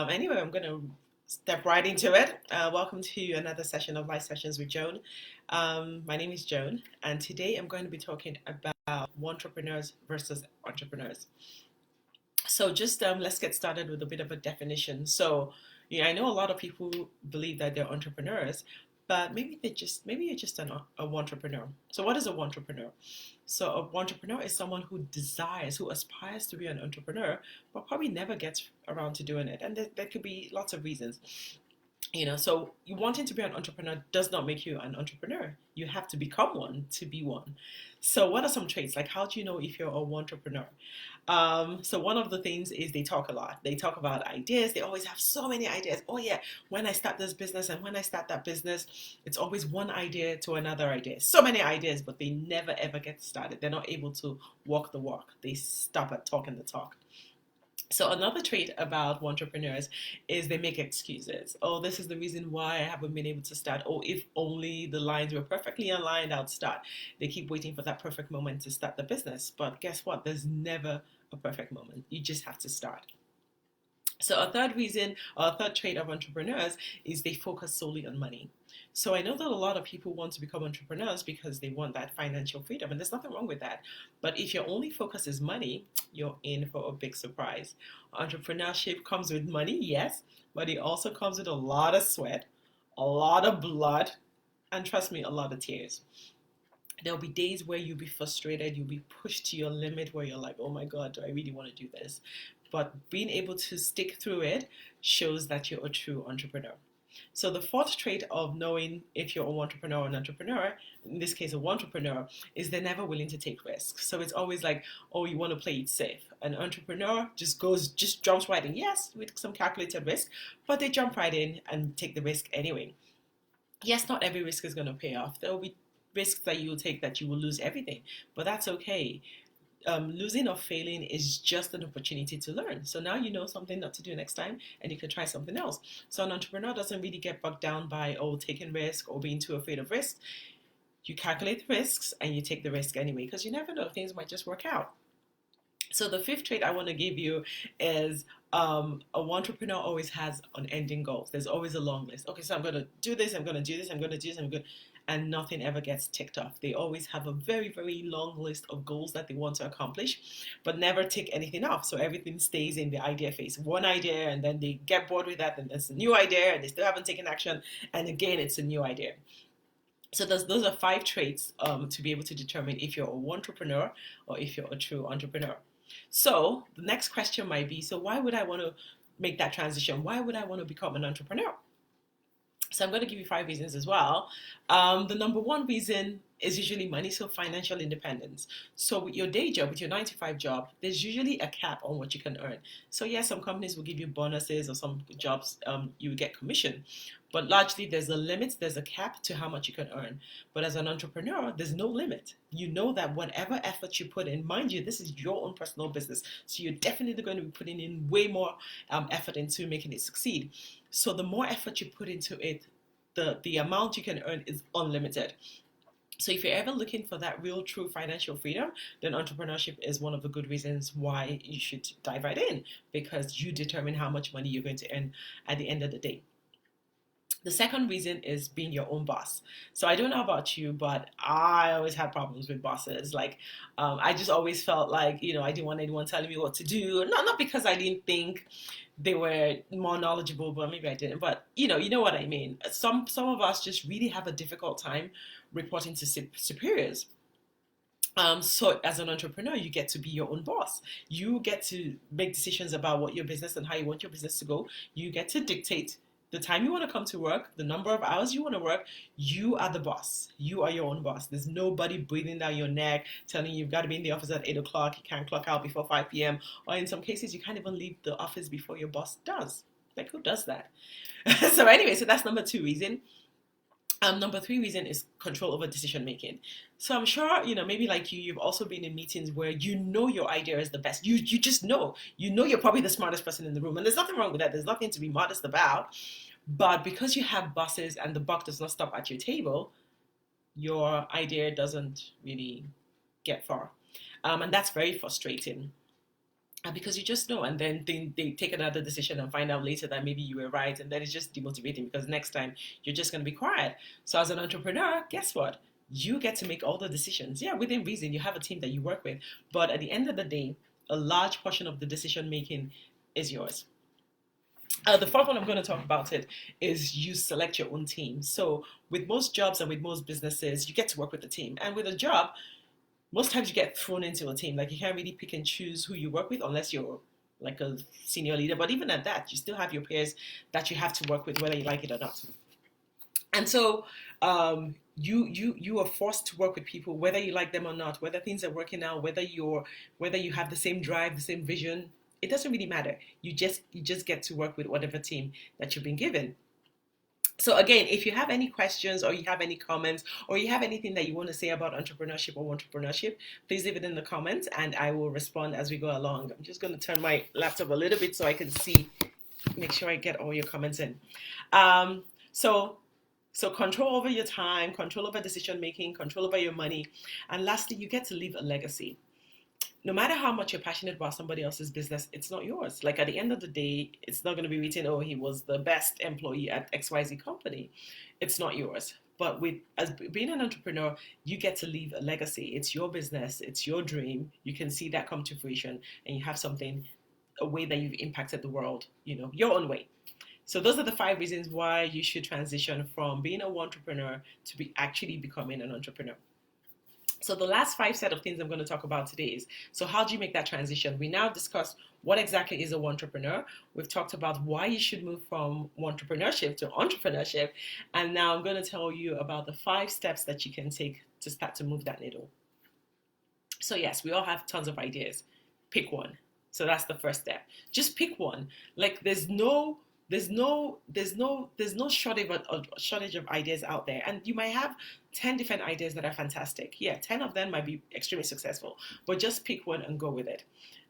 Anyway, I'm going to step right into it. Welcome to another session of Life Sessions with Joan. My name is Joan, and today I'm going to be talking about entrepreneurs versus entrepreneurs. Let's get started with a bit of a definition. I know a lot of people believe that they're entrepreneurs, but maybe you're just a entrepreneur. So, what is a entrepreneur? So, a entrepreneur is someone who aspires to be an entrepreneur, but probably never gets around to doing it. And there could be lots of reasons. So you wanting to be an entrepreneur does not make you an entrepreneur. You have to become one to be one. So what are some traits? Like, how do you know if you're a entrepreneur? So one of the things is they talk a lot. They talk about ideas. They always have so many ideas. Oh yeah, when I start this business and when I start that business, it's always one idea to another idea. So many ideas, but they never ever get started. They're not able to walk the walk. They stop at talking the talk. So another trait about entrepreneurs is they make excuses. Oh, this is the reason why I haven't been able to start. Oh, if only the lines were perfectly aligned, I'd start. They keep waiting for that perfect moment to start the business. But guess what? There's never a perfect moment. You just have to start. So a third trait of entrepreneurs is they focus solely on money. So I know that a lot of people want to become entrepreneurs because they want that financial freedom, and there's nothing wrong with that. But if your only focus is money, you're in for a big surprise. Entrepreneurship comes with money, yes, but it also comes with a lot of sweat, a lot of blood, and trust me, a lot of tears. There'll be days where you'll be frustrated, you'll be pushed to your limit where you're like, oh my God, do I really want to do this? But being able to stick through it shows that you're a true entrepreneur. So the fourth trait of knowing if you're an entrepreneur or an entrepreneur, in this case a entrepreneur, is they're never willing to take risks. So it's always like, oh, you want to play it safe. An entrepreneur just jumps right in, yes, with some calculated risk, but they jump right in and take the risk anyway. Yes, not every risk is going to pay off. There will be risks that you will take that you will lose everything, but that's okay. Losing or failing is just an opportunity to learn. So now you know something not to do next time and you can try something else. So an entrepreneur doesn't really get bogged down by taking risk or being too afraid of risk. You calculate the risks and you take the risk anyway because you never know, things might just work out. So the fifth trait I want to give you is a entrepreneur always has unending goals. There's always a long list. Okay, so I'm going to do this, I'm going to do this, I'm going to do this, and nothing ever gets ticked off. They always have a very, very long list of goals that they want to accomplish, but never tick anything off. So everything stays in the idea phase. One idea, and then they get bored with that, and there's a new idea, and they still haven't taken action, and again, it's a new idea. So those are 5 traits to be able to determine if you're an entrepreneur or if you're a true entrepreneur. So the next question might be, so why would I want to make that transition? Why would I want to become an entrepreneur? So I'm going to give you 5 reasons as well. The number one reason is usually money, so financial independence. So with your day job, with your 9 to 5 job, there's usually a cap on what you can earn. So yes, some companies will give you bonuses, or some jobs you get commission. But largely there's a limit, there's a cap to how much you can earn. But as an entrepreneur, there's no limit. You know that whatever effort you put in, mind you, this is your own personal business. So you're definitely going to be putting in way more effort into making it succeed. So the more effort you put into it, the amount you can earn is unlimited. So if you're ever looking for that real, true financial freedom, then entrepreneurship is one of the good reasons why you should dive right in, because you determine how much money you're going to earn at the end of the day. The second reason is being your own boss. So I don't know about you, but I always had problems with bosses. Like, I just always felt like, I didn't want anyone telling me what to do. Not because I didn't think they were more knowledgeable, but maybe I didn't. But you know what I mean. Some of us just really have a difficult time reporting to superiors. So as an entrepreneur, you get to be your own boss. You get to make decisions about what your business and how you want your business to go. You get to dictate the time you want to come to work, the number of hours you want to work. You are the boss. You are your own boss. There's nobody breathing down your neck telling you you've got to be in the office at 8 o'clock. You can't clock out before 5 p.m. Or in some cases, you can't even leave the office before your boss does. Like, who does that? So that's number 2 reason. Number 3 reason is control over decision making. So I'm sure, maybe like you've also been in meetings where your idea is the best. You just know. You're probably the smartest person in the room. And there's nothing wrong with that. There's nothing to be modest about. But because you have bosses and the buck does not stop at your table, your idea doesn't really get far. And that's very frustrating. because you just know, and then they take another decision and find out later that maybe you were right, and then it's just demotivating because next time you're just going to be quiet. So as an entrepreneur, guess what? You get to make all the decisions. Yeah, within reason, you have a team that you work with, but at the end of the day, a large portion of the decision making is yours. The fourth one I'm going to talk about it is you select your own team. So with most jobs and with most businesses, you get to work with a team, and with a job, most times you get thrown into a team. Like you can't really pick and choose who you work with unless you're like a senior leader. But even at that, you still have your peers that you have to work with, whether you like it or not. And so you are forced to work with people, whether you like them or not, whether things are working out, whether you have the same drive, the same vision. It doesn't really matter. You just get to work with whatever team that you've been given. So again, if you have any questions or you have any comments or you have anything that you want to say about entrepreneurship or wantrepreneur, please leave it in the comments and I will respond as we go along. I'm just going to turn my laptop a little bit so I can see, make sure I get all your comments in. Um, so so control over your time, control over decision making, control over your money, and lastly, you get to leave a legacy. No matter how much you're passionate about somebody else's business, it's not yours. Like at the end of the day, it's not going to be written, oh, he was the best employee at XYZ company. It's not yours. But with as being an entrepreneur, you get to leave a legacy. It's your business, it's your dream. You can see that come to fruition, and you have something, a way that you've impacted the world, your own way. So those are the 5 reasons why you should transition from being a entrepreneur to be actually becoming an entrepreneur. So the last 5 set of things I'm going to talk about today is, so how do you make that transition? We now discussed what exactly is a wantrepreneur. We've talked about why you should move from wantrpreneurship to entrepreneurship. And now I'm going to tell you about the 5 steps that you can take to start to move that needle. So yes, we all have tons of ideas. Pick one. So that's the first step. Just pick one. Like there's no shortage of ideas out there, and you might have 10 different ideas that are fantastic. Yeah, 10 of them might be extremely successful, but just pick one and go with it.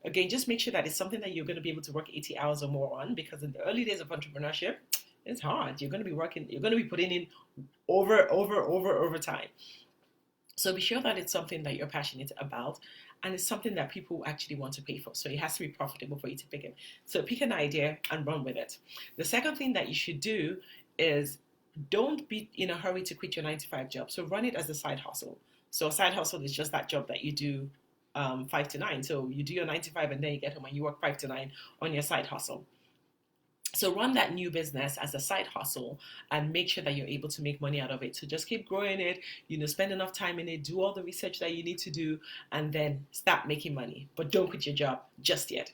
Again, just make sure that it's something that you're going to be able to work 80 hours or more on, because in the early days of entrepreneurship, it's hard. You're going to be putting in over time. So be sure that it's something that you're passionate about, and it's something that people actually want to pay for. So it has to be profitable for you to pick it. So pick an idea and run with it. The second thing that you should do is don't be in a hurry to quit your 9 to 5 job. So run it as a side hustle. So a side hustle is just that job that you do 5 to 9. So you do your 9 to 5 and then you get home and you work 5 to 9 on your side hustle. So run that new business as a side hustle and make sure that you're able to make money out of it. So just keep growing it, spend enough time in it, do all the research that you need to do, and then start making money. But don't quit your job just yet.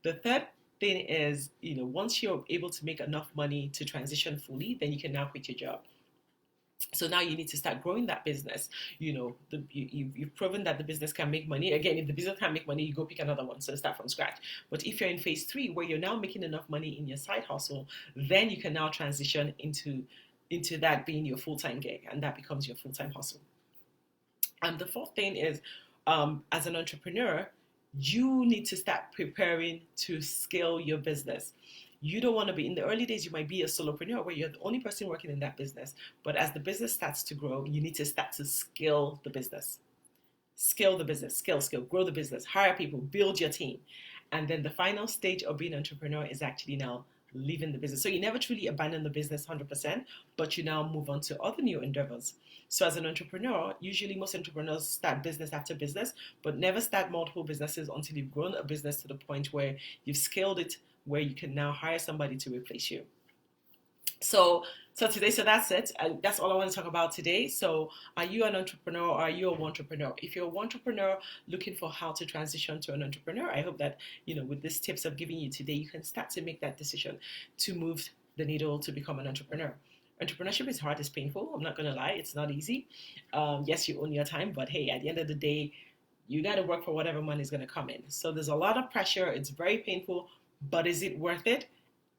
The third thing is, once you're able to make enough money to transition fully, then you can now quit your job. So now you need to start growing that business. You've proven that the business can make money. Again, if the business can't make money, you go pick another one. So start from scratch. But if you're in phase 3, where you're now making enough money in your side hustle, then you can now transition into that being your full-time gig, and that becomes your full-time hustle. And the fourth thing is, as an entrepreneur, you need to start preparing to scale your business. You don't want to be, in the early days, you might be a solopreneur where you're the only person working in that business. But as the business starts to grow, you need to start to scale the business. Scale the business, scale, grow the business, hire people, build your team. And then the final stage of being an entrepreneur is actually now leaving the business. So you never truly abandon the business 100%, but you now move on to other new endeavors. So as an entrepreneur, usually most entrepreneurs start business after business, but never start multiple businesses until you've grown a business to the point where you've scaled it, where you can now hire somebody to replace you. So that's it. That's all I want to talk about today. So are you an entrepreneur or are you a wantrepreneur? If you're a wantrepreneur looking for how to transition to an entrepreneur, I hope that, with these tips I've given you today, you can start to make that decision to move the needle to become an entrepreneur. Entrepreneurship is hard, it's painful. I'm not going to lie. It's not easy. Yes, you own your time, but hey, at the end of the day, you got to work for whatever money is going to come in. So there's a lot of pressure. It's very painful, but is it worth it?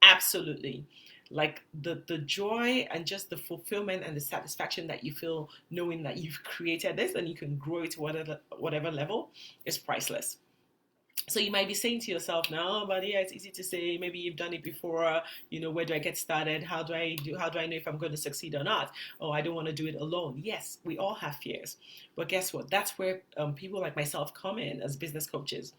Absolutely. Like the joy and just the fulfillment and the satisfaction that you feel knowing that you've created this and you can grow it to whatever level is priceless. So you might be saying to yourself now, but yeah, it's easy to say, maybe you've done it before, where do I get started? How do I know if I'm going to succeed or not? Oh, I don't want to do it alone. Yes, we all have fears. But guess what? That's where people like myself come in as business coaches.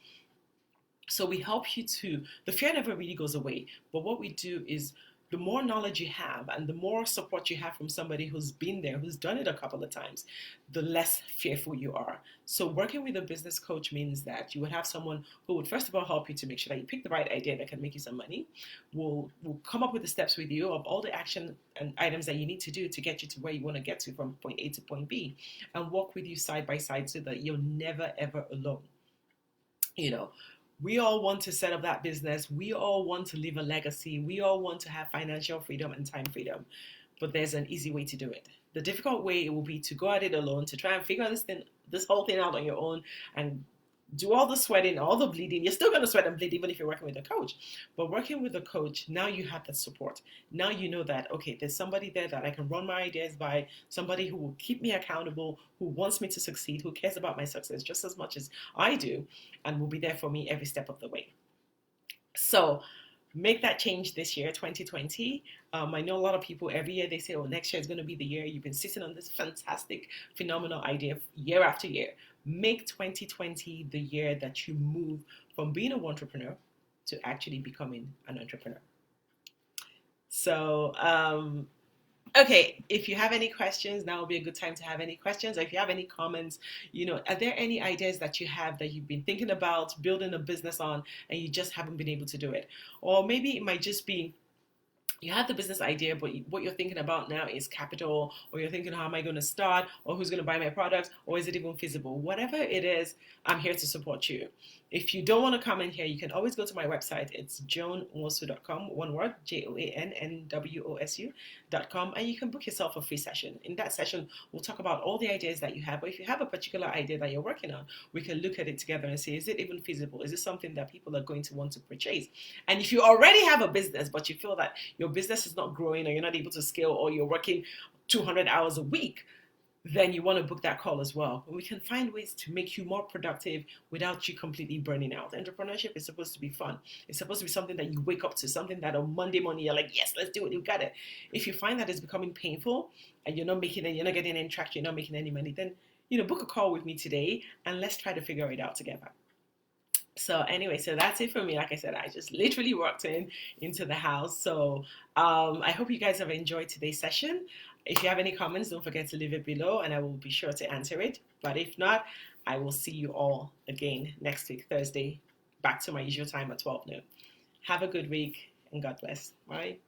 So we help you to, the fear never really goes away. But what we do is the more knowledge you have and the more support you have from somebody who's been there, who's done it a couple of times, the less fearful you are. So working with a business coach means that you would have someone who would first of all help you to make sure that you pick the right idea that can make you some money. Will come up with the steps with you of all the action and items that you need to do to get you to where you want to get to from point A to point B, and walk with you side by side so that you're never ever alone. You know, we all want to set up that business. We all want to leave a legacy. We all want to have financial freedom and time freedom. But there's an easy way to do it. The difficult way it will be to go at it alone, to try and figure this whole thing out on your own, and do all the sweating, all the bleeding. You're still going to sweat and bleed even if you're working with a coach. But working with a coach, now you have that support. Now you know that, okay, there's somebody there that I can run my ideas by, somebody who will keep me accountable, who wants me to succeed, who cares about my success just as much as I do, and will be there for me every step of the way. So make that change this year, 2020. I know a lot of people every year they say, oh, next year is going to be the year. You've been sitting on this fantastic, phenomenal idea year after year. Make 2020 the year that you move from being a wantrepreneur to actually becoming an entrepreneur. So, okay, if you have any questions, now will be a good time to have any questions. Or if you have any comments, are there any ideas that you have that you've been thinking about building a business on and you just haven't been able to do it? Or maybe it might just be you have the business idea, but what you're thinking about now is capital, or you're thinking, how am I going to start, or who's going to buy my products, or is it even feasible? Whatever it is, I'm here to support you. If you don't want to come in here, you can always go to my website. It's joannwosu.com, one word, JOANNWOSU.com, and you can book yourself a free session. In that session, we'll talk about all the ideas that you have, but if you have a particular idea that you're working on, we can look at it together and say, is it even feasible? Is it something that people are going to want to purchase? And if you already have a business, but you feel that your business is not growing, or you're not able to scale, or you're working 200 hours a week, then you want to book that call as well. We can find ways to make you more productive without you completely burning out. Entrepreneurship is supposed to be fun. It's supposed to be something that you wake up to, something that on Monday morning you're like, yes, let's do it, you got it. If you find that it's becoming painful and you're not getting any traction, you're not making any money, then book a call with me today and let's try to figure it out together. So anyway, so that's it for me. Like I said, I just literally walked into the house. So I hope you guys have enjoyed today's session. If you have any comments, don't forget to leave it below and I will be sure to answer it. But if not, I will see you all again next week, Thursday, back to my usual time at 12 noon. Have a good week and God bless. Bye.